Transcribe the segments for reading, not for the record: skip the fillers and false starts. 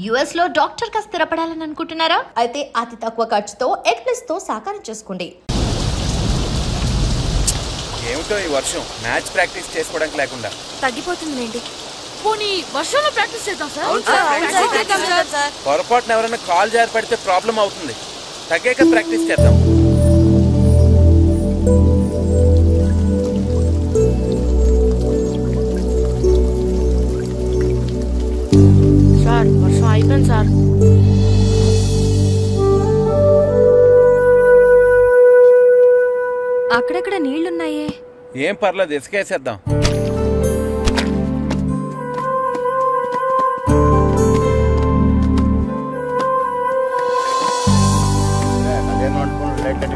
US లో doctor గా స్థిరపడాలని అనుకుంటున్నారా? అయితే అతి తక్కువ ఖర్చుతో ఎగ్ప్లస్ తో సాకారం చేసుకోండి. ఏమిటో ఈ వర్షం మ్యాచ్ ప్రాక్టీస్ చేసుకోవడానికి లేకుండా తగ్గిపోతుందిలేండి. పోనీ వర్షంలో ప్రాక్టీస్ చేద్దాం సార్. పొరపాటున ఎవరైనా కాల్ జారి పడితే ప్రాబ్లం అవుతుంది. తగ్గాక ప్రాక్టీస్ చేద్దాం. సార్ వర్షం అయిపోయింది సార్. అక్కడక్కడ నీళ్లున్నాయే. ఏం పర్లేదు, ఇసుకేసేద్దాం.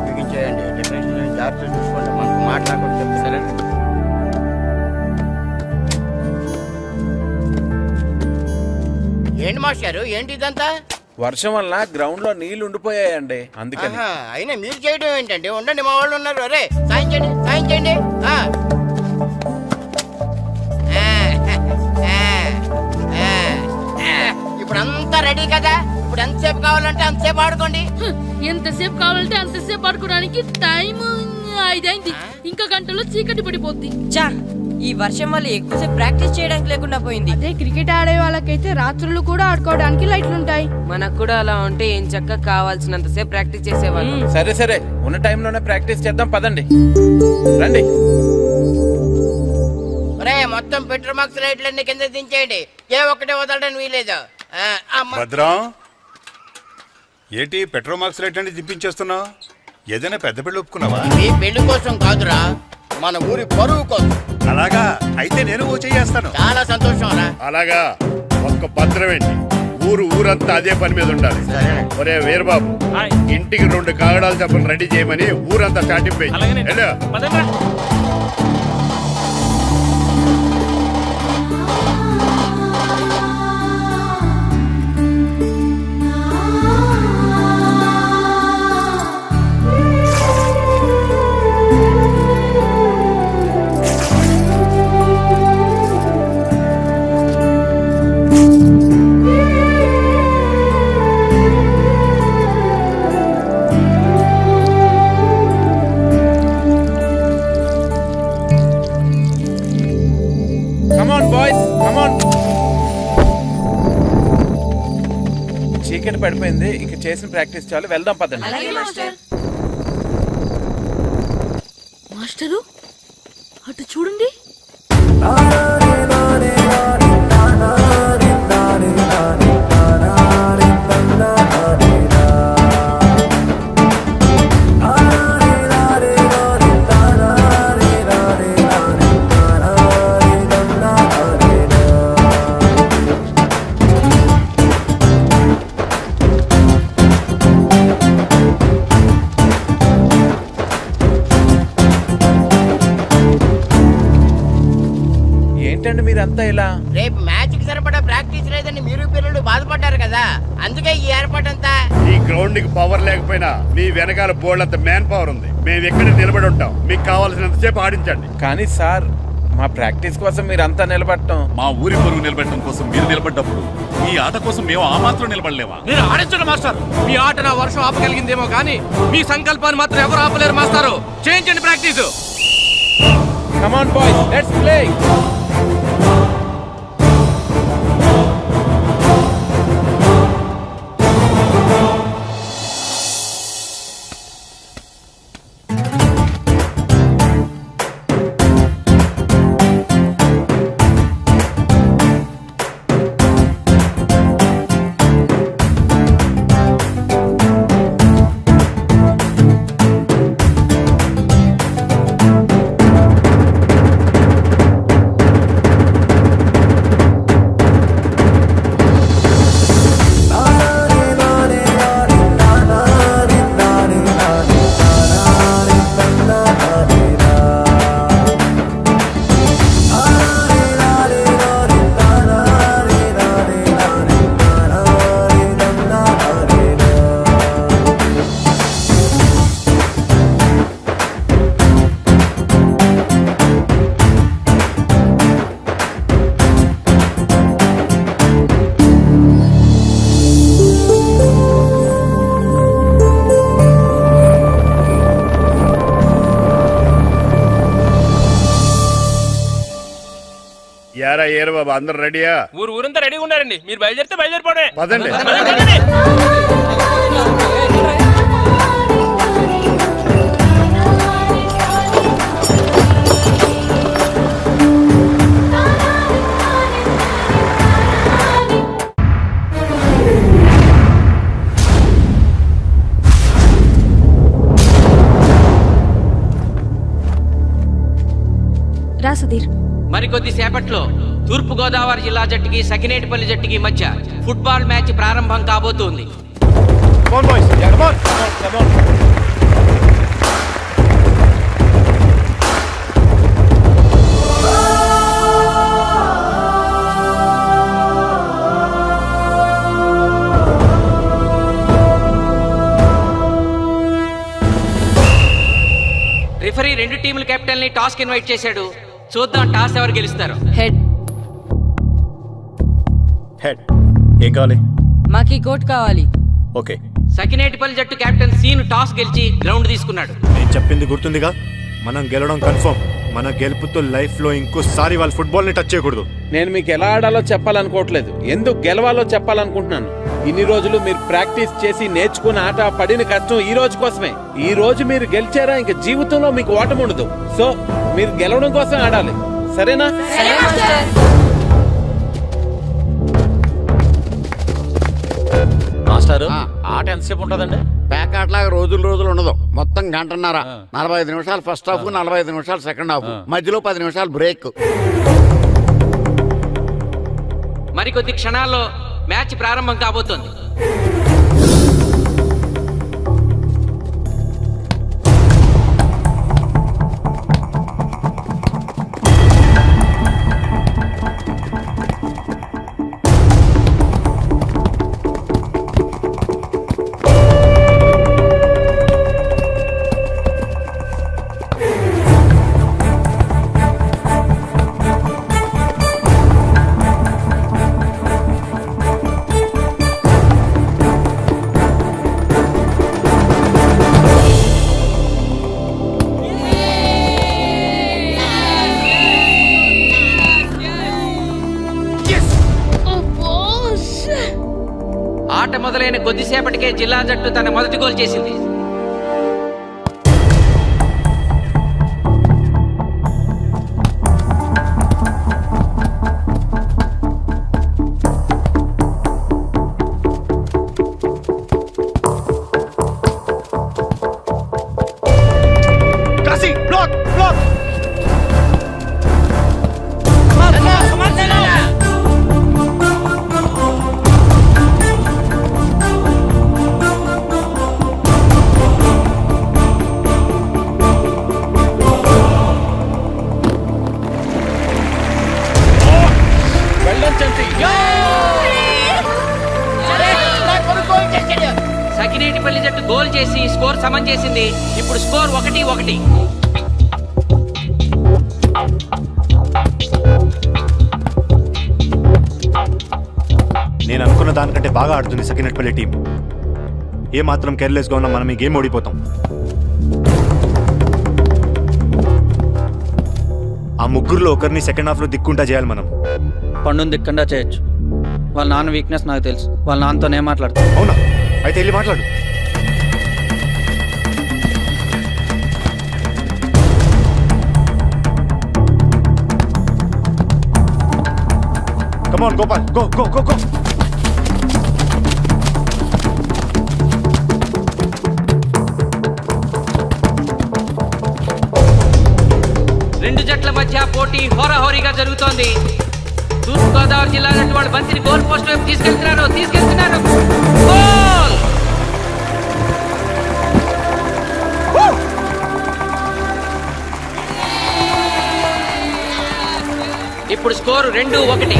బిగించేయండి. డెఫినేషన్ జాగ్రత్త చూసుకోండి. మనకు మాట్లాడుకుంటూ చెప్తారు. ఏంటి మాస్టారు, ఏంటి ఇదంతా? వర్షం వల్ల గ్రౌండ్ లో నీళ్లు ఉండిపోయాయండి, అందుకని. అయినా మీరు చేయడం ఏంటండి? ఉండండి, మా వాళ్ళు ఉన్నారు. అరే సాయం చేయండి, సాయం చేయండి. ఇప్పుడు అంతా రెడీ కదా? ఇప్పుడు ఎంతసేపు కావాలంటే అంతసేపు ఆడుకోండి. ఎంతసేపు కావాలంటే అంతసేపు ఆడుకోవడానికి టైం 5 అయింది. ఇంకా గంటలో చీకటి పడిపోద్ది. చా, ఈ వర్షం వల్ల ఎక్కువసేపు ప్రాక్టీస్ చేయడానికి లేకుండా పోయింది. అదే క్రికెట్ ఆడే వాళ్ళకైతే రాత్రులు కూడా ఆడుకోవడానికి లైట్లు ఉంటాయి. మనకు కూడా అలా ఉంటే ఏం చక్కగా కావాల్సినంత సేపు ప్రాక్టీస్ చేసేవాళ్ళం. సరే సరే, ఉన్న టైంలోనే ప్రాక్టీస్ చేద్దాం, పదండి. రండి. మొత్తం పెట్రోల్ మార్క్స్ లైట్లన్నీ కింద దించేయండి. ఏ ఒక్కటే వదలడానికి వీలేదు. భద్రం, ఏంటి పెట్రోల్ మార్క్స్ లైట్ అంటే దింపించేస్తున్నావు? ఏదైనా పెద్ద పెళ్లి ఒప్పుకున్నావా? మీ పెళ్లి కోసం కాదురా, మన ఊరి పరువు కోసం. అలాగా? అయితే నేను ఓ చేస్తాను. చాలా సంతోషం రా. అలాగా? ఒక్క భద్రమేంటి, ఊరంతా అదే పని మీద ఉండాలి. ఒరే వీరబాబు, ఇంటికి 2 కాగడాలు చెప్పలు రెడీ చేయమని ఊరంతా చాటింపే. చీకటి పడిపోయింది, ఇంక చేసిన ప్రాక్టీస్ చాలు, వెళ్దాం పదండి. మాస్టరు అటు చూడండి. ఏంటండి మీరంతా ఇలా? రేపు మ్యాచ్ కి సరిపడా ప్రాక్టీస్ లేదని మీరు పిల్లలు బాధపడ్డారు కదా, అందుకే ఈ ఏర్పాటంతా. ఈ గ్రౌండ్ కి పవర్ లేకపోయినా మీ వెనకాల బోర్డు మ్యాన్ పవర్ ఉంది. మేము ఎక్కడ నిలబడి ఉంటాం, మీకు కావాల్సినంత సేపు ఆడించండి. కానీ సార్, మా ప్రాక్టీస్ కోసం మీరంతా నిలబడటం, మా ఊరి పొరుగు నిలబెట్టడం కోసం మీరు నిలబడ్డప్పుడు ఈ ఆట కోసం మేము ఆ మాత్రం నిలబడలేవా? మీరు ఆడించండి మాస్టర్. మీ ఆట నా వర్షం ఆపగలిగిందేమో కానీ మీ సంకల్పాన్ని మాత్రం ఎవరు ఆపలేరు మాస్టారు. చేయించండి practice. Come on boys, let's play. ఏరు బాబు అందరు రెడీయా? ఊరంతా రెడీగా ఉన్నారండి. మీరు బయలుదేరితే బయలుదేరిపోవడే. పదండి. రా సుధీర్. మరికొద్ది సేపట్లో తూర్పు గోదావరి జిల్లా జట్టుకి సకినేటిపల్లి జట్టుకి మధ్య ఫుట్బాల్ మ్యాచ్ ప్రారంభం కాబోతోంది. రిఫరీ రెండు టీముల కెప్టెన్ ని టాస్ కి ఇన్వైట్ చేశాడు. చూద్దాం టాస్ ఎవరు గెలుస్తారు. హెడ్. హెడ్. ఏం కావాలి? మాకు ఈ కోట్ కావాలి. ఓకే. సకినేటిపల్లి జట్టు కెప్టెన్ సీను టాస్ గెలిచి గ్రౌండ్ తీసుకున్నాడు. నేను చెప్పింది గుర్తుందిగా, మనం గెలవడం కన్ఫర్మ్. మన గెలుపుతో లైఫ్ లో ఇంకోసారి వాళ్ళ ఫుట్బాల్ ని టచ్ చేయకూడదు. నేను మీకు ఎలా ఆడాలో చెప్పాలనుకోవట్లేదు, ఎందుకు గెలవాలో చెప్పాలనుకుంటున్నాను. ఇన్ని రోజులు మీరు ప్రాక్టీస్ చేసి నేర్చుకున్న ఆట పడిన కష్టం ఈ రోజు కోసమే. ఈ రోజు మీరు గెలిచారా ఇంక జీవితంలో మీకు ఓటమి ఉండదు. సో మీరు గెలవడం కోసం ఆడాలి, సరేనా? మాస్టర్ ఆట ఎంతసేపు ఉంటుందండి? ప్యాకాట్లాగా రోజులు ఉండదు. మొత్తం గంటన్నర. 45 నిమిషాలు ఫస్ట్ హాఫ్, 45 నిమిషాలు సెకండ్ హాఫ్, మధ్యలో 10 నిమిషాలు బ్రేక్. మరికొద్ది క్షణాల్లో మ్యాచ్ ప్రారంభం కాబోతోంది. ఆట మొదలైన కొద్దిసేపటికే జిల్లా జట్టు తన మొదటి గోల్ చేసింది. సకినేటిపల్లి జట్టు గోల్ చేసి స్కోర్ సమం చేసింది. ఇప్పుడు స్కోర్ 1-1. నేను అనుకున్న దానికంటే బాగా ఆడుతుంది సకినేటిపల్లి టీం. ఏ మాత్రం కేర్లెస్గా ఉన్నా మనం ఈ గేమ్ ఓడిపోతాం. ఆ ముగ్గురులో ఒకరిని సెకండ్ హాఫ్ లో దిక్కుంటా చేయాలి మనం. పండుని దిక్కుండా చేయొచ్చు. వాళ్ళ నాన్న వీక్నెస్ నాకు తెలుసు. వాళ్ళ నాన్నతోనే మాట్లాడతాను. అవునా? అయితే వెళ్ళి మాట్లాడు. Come on, Gopal. Go, go, go, go. రెండు జట్ల మధ్య పోటీ హోరాహోరీగా జరుగుతోంది. తూర్పు గోదావరి జిల్లా జట్టు వాళ్ళు బంతిని గోల్ పోస్ట్ వైపు తీసుకెళ్తున్నారు. గోల్! ఇప్పుడు స్కోరు 2-1.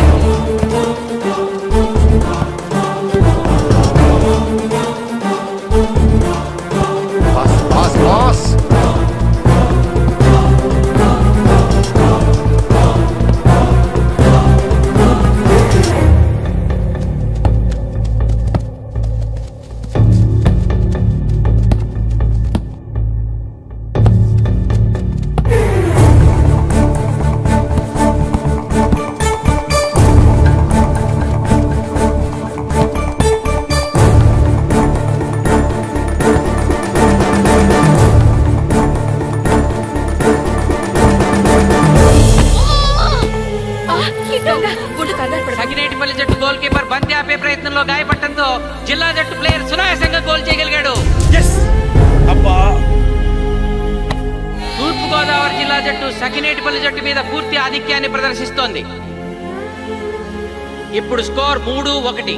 ప్రమాదంలో గాయపడటంతో జిల్లా జట్టు ప్లేయర్ సునాయాసంగా గోల్ చేయగలిగాడు. తూర్పు గోదావరి జిల్లా జట్టు సఖినేటిపల్లి జట్టు మీద పూర్తి ఆధిక్యాన్ని ప్రదర్శిస్తోంది. ఇప్పుడు స్కోర్ 3-1.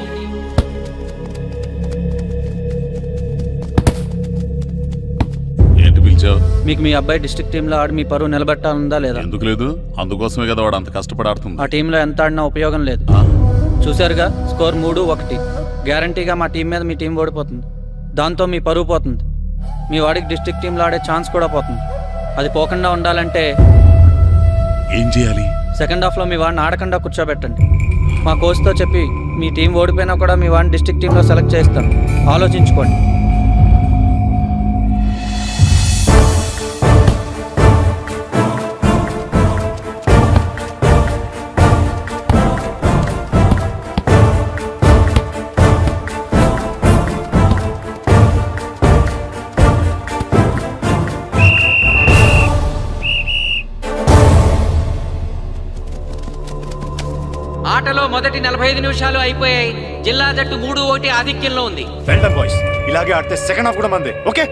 ఏంటి పిలిచావు? మీకు మీ అబ్బాయి డిస్ట్రిక్ట్ టీంలో ఆడి మీ పరువు నిలబెట్టాలందా లేదా? ఎందుకు లేదు? అందుకోసమే కదా వాడు అంత కష్టపడి ఆడుతుంది. ఆ టీంలో ఎంత ఆడినా ఉపయోగం లేదు. చూశారుగా, స్కోర్ 3-1. గ్యారంటీగా మా టీం మీద మీ టీం ఓడిపోతుంది. దాంతో మీ పరువు పోతుంది. మీ వాడికి డిస్ట్రిక్ట్ టీంలో ఆడే ఛాన్స్ కూడా పోతుంది. అది పోకుండా ఉండాలంటే ఏం చేయాలి? సెకండ్ హాఫ్లో మీ వాడిని ఆడకుండా కూర్చోబెట్టండి. మా కోచ్తో చెప్పి మీ టీం ఓడిపోయినా కూడా మీ వాడిని డిస్ట్రిక్ట్ టీంలో సెలెక్ట్ చేస్తాం. ఆలోచించుకోండి. ఆటలో మొదటి 45 నిమిషాలు అయిపోయాయి. జిల్లా జట్టు 3-1 ఆధిక్యంలో ఉంది. బాయ్స్, ఇలాగే ఆడితే సెకండ్ హాఫ్ కూడా మందే. ఓకే.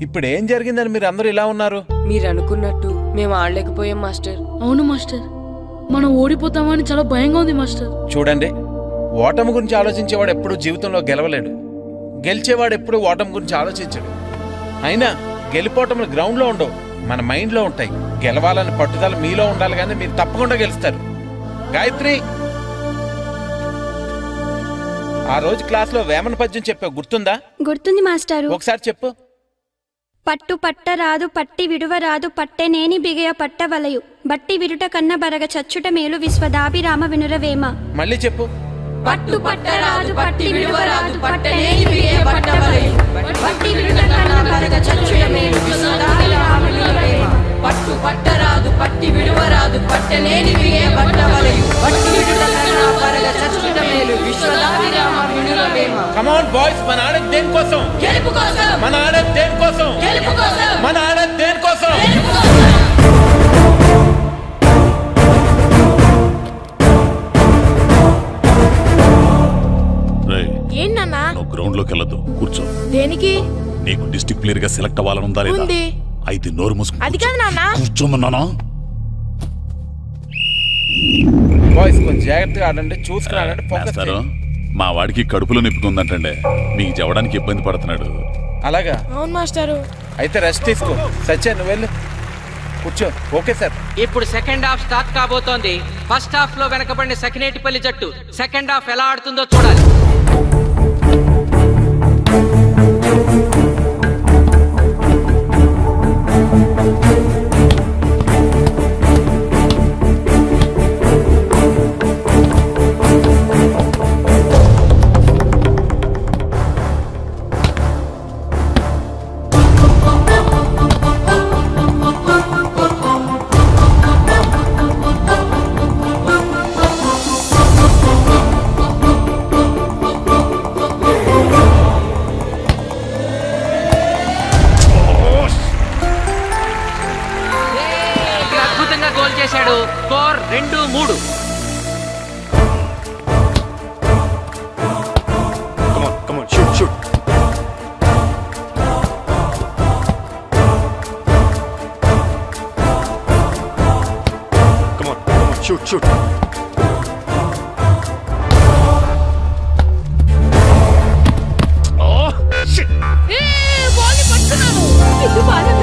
ఇప్పుడు ఏం జరిగిందని మీరు అందరూ ఇలా ఉన్నారు? మీరు అనుకున్నట్టు మేము ఆడలేకపోయాం మాస్టర్. అవును మాస్టర్, మనం ఓడిపోతామని చాలా భయంగా ఉంది మాస్టర్. చూడండి, ఓటమి గురించి ఆలోచించేవాడు ఎప్పుడు జీవితంలో గెలవలేడు. గెలిచేవాడు ఎప్పుడు ఓటమి గురించి ఆలోచించడు. అయినా గెలిపోవటం గ్రౌండ్లో ఉండవు, మన మైండ్లో ఉంటాయి. గెలవాలని పట్టుదల మీలో ఉండాలి, కానీ మీరు తప్పకుండా గెలుస్తారు. గాయత్రి, ఆ రోజు క్లాస్లో వేమన పద్యం చెప్పావు, గుర్తుందా? గుర్తుంది మాస్టారు. ఒకసారి చెప్పు. పట్టు పట్టరాదు పట్టి విడువరాదు పట్టెనేని బిగయ పట్టవలయు బట్టి విడుట కన్న బరగ చచ్చుట మేలు విశ్వదాభిరామ వినురవేమ. మళ్ళీ చెప్పు. పట్టు పట్టరాదు పట్టి విడువరాదు పట్టెనేని బిగయ పట్టవలయు బట్టి విడుట కన్న బరగ చచ్చుట మేలు విశ్వదాభిరామ వినురవేమ. పట్టు పట్టరాదు పట్టి విడువరాదు పట్టెనేని బిగయ పట్టవలయు బట్టి విడుట కన్న బరగ చచ్చుట మేలు విశ్వదాభిరామ వినురవేమ. కమ్ ఆన్ బాయ్స్, మన ఆడేది దేనికోసం? గెలుపు కోసం. మన ఆడేది దేనికోసం? గెలుపు కోసం. మన ఆడేది దేనికోసం? ఏంటన్నా? నువ్వు గ్రౌండ్ లోకి వెళ్ళదు, కూర్చో. దేనికి? నీకు డిస్ట్రిక్ట్ ప్లేయర్ గా సెలెక్ట్ అవ్వాలని ఉందా లేదా? ఉంది. అయితే నోరు మూసుకు అది కాదు నాన్న. కూర్చోమన్నానా? బాయ్స్ కొంచెం జాగ్రత్తగా ఆడండి, చూసుకుని ఆడండి, ఫోకస్ చేయండి. మా వాడికి కడుపులో నొప్పి ఉందంటండే, మీకు చెప్పడానికి ఇబ్బంది పడుతున్నాడు. అలాగా? అవును మాస్టారు. అయితే రెస్ట్ తీసుకో. సత్య నువ్వు వెళ్ళు, కూర్చో. Okay sir. ఇప్పుడు సెకండ్ హాఫ్ స్టార్ట్ కాబోతోంది. ఫస్ట్ హాఫ్ లో వెనకబడిన సఖినేటిపల్లి జట్టు సెకండ్ హాఫ్ ఎలా ఆడుతుందో చూడాలి. Score 2-3. Come on, shoot. Come on, shoot. Oh, shit. Ball పట్టుకున్నాను. ఇది బాగా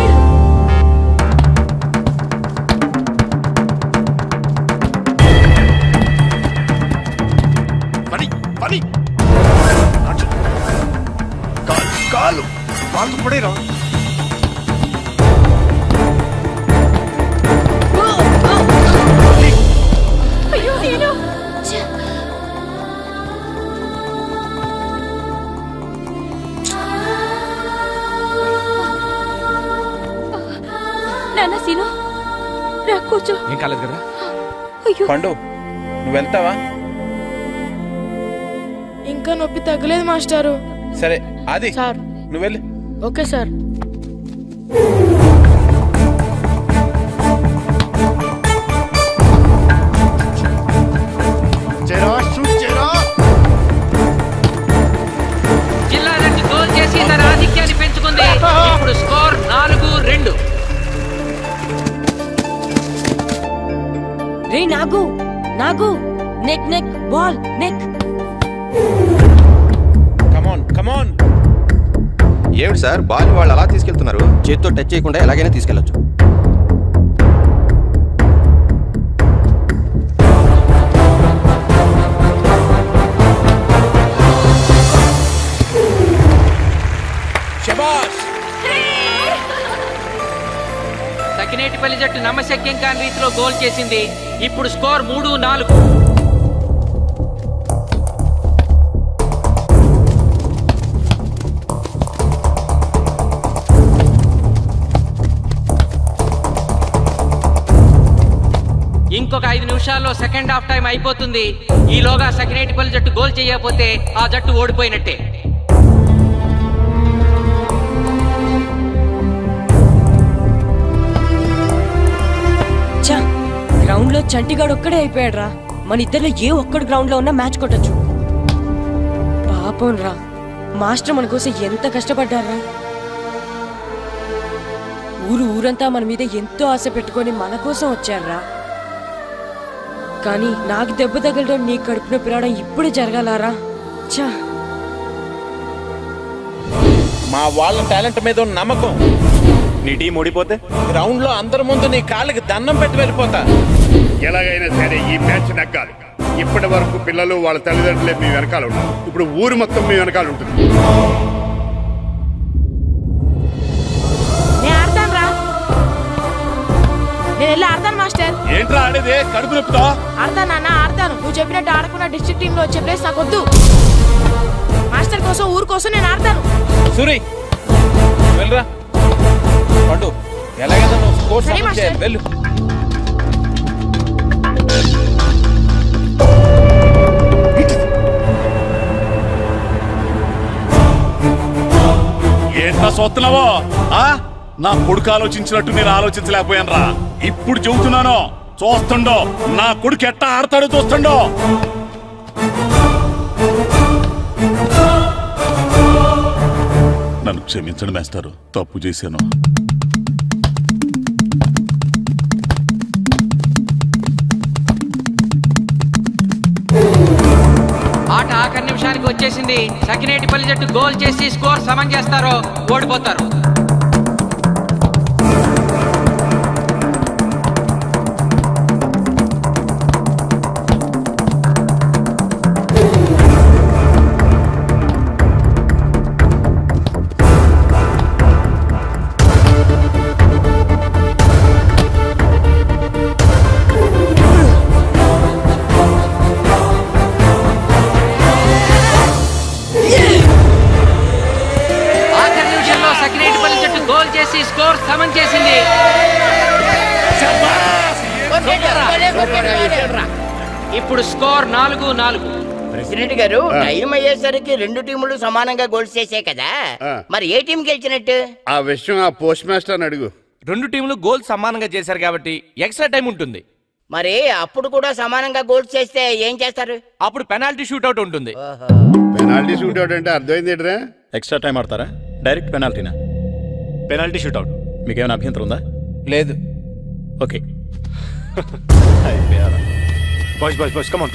కాలు పడేరా. అయ్యో నేను నాన్న సీను రా కూర్చో. ఏం కాలేదు కదా? అయ్యో పండు, నువ్వు వెళ్తావా? ఇంకా నొప్పి తగ్గలేదు మాస్టారు. సరే ఆది సార్ నువ్వు వెళ్ళి. Okay sir. రే Nagu Nagu neck neck ball neck. Come on come on. ఏమిటి సార్ బాల్ వాళ్ళు అలా తీసుకెళ్తున్నారు? చేతితో టచ్ చేయకుండా ఎలాగైనా తీసుకెళ్లొచ్చు. సకినేటిపల్లి జట్టు నమ్మశక్యం కాని రీతిలో గోల్ చేసింది. ఇప్పుడు స్కోర్ 3-4. ఇంకొక 5 నిమిషాల్లో సెకండ్ హాఫ్ టైం అయిపోతుంది. ఈలోగా సకినేటిపల్లి జట్టు గోల్ చేయకపోతే ఆ జట్టు ఓడిపోయినట్టే. గ్రౌండ్ లో చంటిగాడు ఒక్కడే అయిపోయాడు రా. మన ఇద్దరిలో ఏ ఒక్కడు గ్రౌండ్ లో ఉన్నా మ్యాచ్ కొట్టచ్చు. పాపం రా, మాస్టర్ మన కోసం ఎంత కష్టపడ్డారా. ఊరంతా మన మీద ఎంతో ఆశ పెట్టుకొని మన కోసం వచ్చారా. కానీ నాకు దెబ్బ తగలడం, నీ కడుపున పిలవడం ఇప్పుడే జరగాలారా. చా, మా వాళ్ళ టాలెంట్ మీద ఉన్న నమ్మకం. నీ టీం ఓడిపోతే గ్రౌండ్ లో అందరి ముందు నీ కాళ్ళకి దండం పెట్టి వెళ్ళిపోతా. ఎలాగైనా సరే ఈ మ్యాచ్ నగ్గాలి. ఇప్పటి వరకు పిల్లలు వాళ్ళ తల్లిదండ్రులే మీ వెనకాల ఉన్నారు. ఇప్పుడు ఊరు మొత్తం మీ వెనకాల ఉంటుంది. నేను ఆడతాను రా. నేను వెళ్ళి ఆడతాను మాస్టర్. ఏంట్రా ఆడేది? కడుపు నొప్పుతో ఆడతాను నాన్న, ఆడతాను. నువ్వు చెప్పినట్టు ఆడకుండా డిస్ట్రిక్ట్ టీమ్ లో వచ్చే ప్లేస్ నాకు వద్దు. మాస్టర్ కోసం, ఊరు కోసం నేను ఆడతాను. సూరి వెళ్ళరా. పండు ఎలాగైనా నువ్వు స్కోర్ సమన్ చేయాలి. వెళ్ళు. ఏంట్రా చూస్తున్నావో? నా కొడుకు ఆలోచించినట్టు నేను ఆలోచించలేకపోయాను రా. ఇప్పుడు చెబుతున్నాను, చూస్తుండో నా కొడుకు ఎట్టా ఆడతాడో చూస్తుండో. నన్ను క్షమించండి మాస్టారు, తప్పు చేశాను. ఆట ఆఖరి నిమిషానికి వచ్చేసింది. సకినేటిపల్లి జట్టు గోల్ చేసి స్కోర్ సమం చేస్తారో ఓడిపోతారు. స్కోర్ సమన్ చేసింది. ఇప్పుడు స్కోర్ 4-4. ప్రెసిడెంట్ గారు, టైం అయ్యేసరికి 2 టీములు సమానంగా గోల్స్ చేసాయి కదా, మరి ఏ టీం గెలిచినట్టు? ఆ విషయం ఆ పోస్ట్ మాస్టర్ అడుగు. 2 టీములు గోల్ సమానంగా చేశారు కాబట్టి ఎక్స్ట్రా టైం ఉంటుంది. మరి అప్పుడు కూడా సమానంగా గోల్స్ చేస్తే ఏం చేస్తారు? అప్పుడు పెనాల్టీ షూట్అవుట్ ఉంటుంది. పెనాల్టీ షూట్అవుట్ అంటే అర్థమైంది ఏంట్రా? ఎక్స్ట్రా టైం ఆడతారా? డైరెక్ట్ పెనాల్టీనా? Penalty shootout. మీకేమైనా అభ్యంతరం ఉందా? లేదు. ఓకే. Boys come on.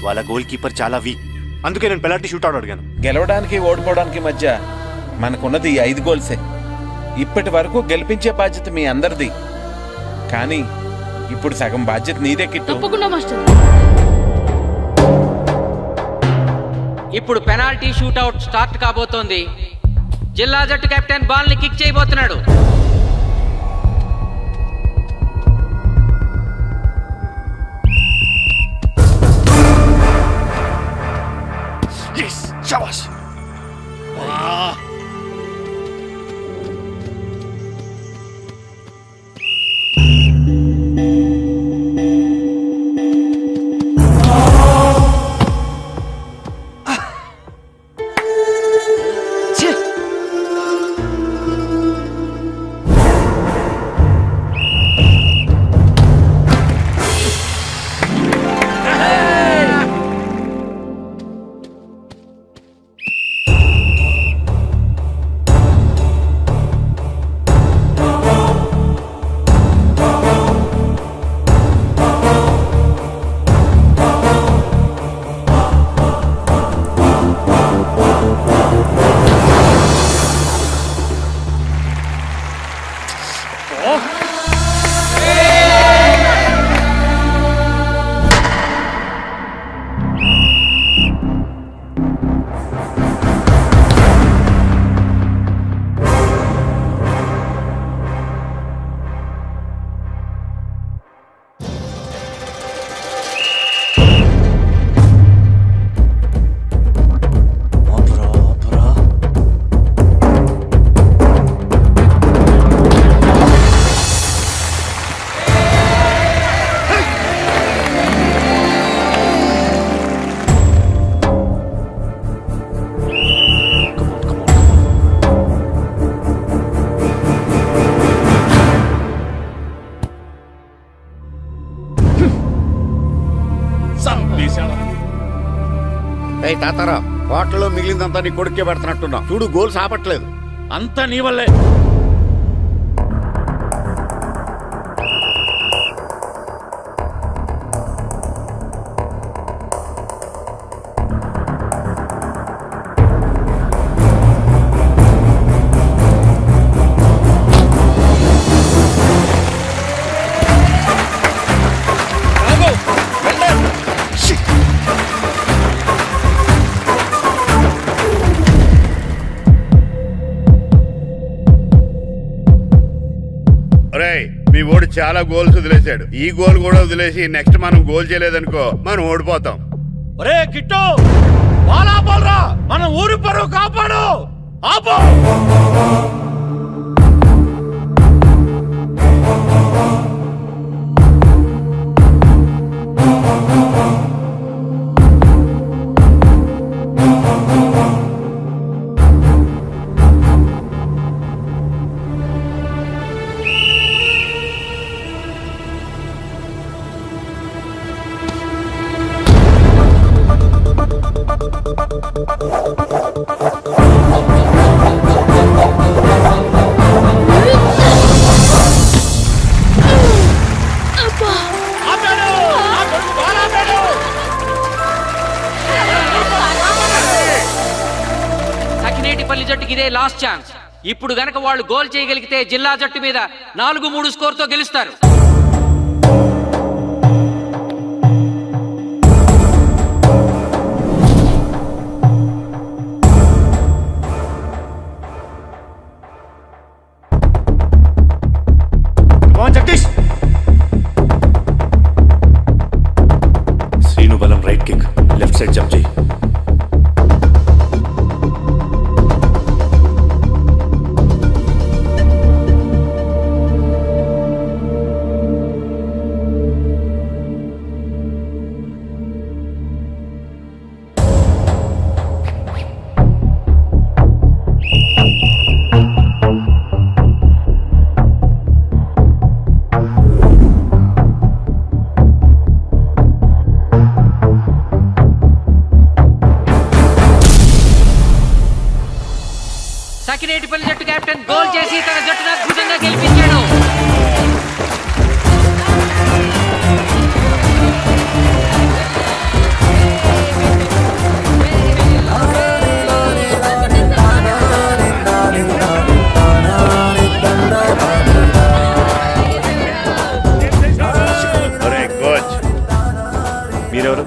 వాళ్ళ గోల్ కీపర్ చాలా వీక్, అందుకే నేను పెనాల్టీ షూట్అవుట్ అడిగాను. గెలవడానికి ఓడిపోవడానికి మధ్య మనకున్నది 5 గోల్సే. ఇప్పటి వరకు గెలిపించే బాధ్యత మీ అందరిది. కానీ ఇప్పుడు సగం బాధ్యత నీదే కిట్టు. ఇప్పుడు పెనాల్టీ షూట్అవుట్ స్టార్ట్ కాబోతోంది. జిల్లా జట్టు కెప్టెన్ బాల్ ని కిక్ చేయబోతున్నాడు. చంపేశాడు. తాతారా హోటల్లో మిగిలిందంతా నీ కొడుకే పెడుతున్నట్టున్నావు. చూడు గోల్స్ ఆపట్లేదు. అంతా నీ వల్లే. మీ ఓడి చాలా గోల్స్ వదిలేశాడు. ఈ గోల్ కూడా వదిలేసి నెక్స్ట్ మనం గోల్ చేయలేదనుకో మనం ఓడిపోతాం. ఒరే కిట్టు బాల్ ఆపాలరా, మన ఊరి పరువు కాపాడు. ఆపో. సకినేటిపల్లి జట్టుకి ఇదే లాస్ట్ ఛాన్స్. ఇప్పుడు గనక వాళ్ళు గోల్ చేయగలిగితే జిల్లా జట్టు మీద 4-3 స్కోర్తో గెలుస్తారు. శ్రీను బలం right kick, left side jump చేయి. సకినేటిపల్లి జట్టు కెప్టెన్ గోల్ చేసి తన జట్టును అద్భుతంగా గెలిపించాడు. మీరెవరు?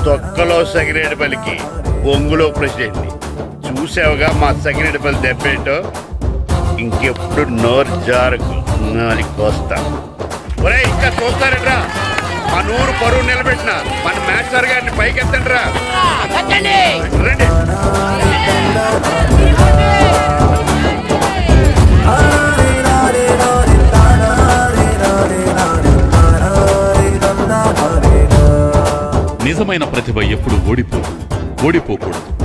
తొక్కలో సకినేటిపల్లికి ఒంగులో ప్రెసిడెంట్. చూసావుగా మా సకినేటిపల్లి దెబ్బేంటో. ఇంకెప్పుడు నోరు జారకు నాలికొస్తా. ఒరే ఇంకా చూస్తారట్రా, మా నూరు పరువు నిలబెట్టిన మన మాస్టర్ గారిని పైకెత్తండి రా. రండి. నిజమైన ప్రతిభ ఎప్పుడు ఓడిపోకూడదు.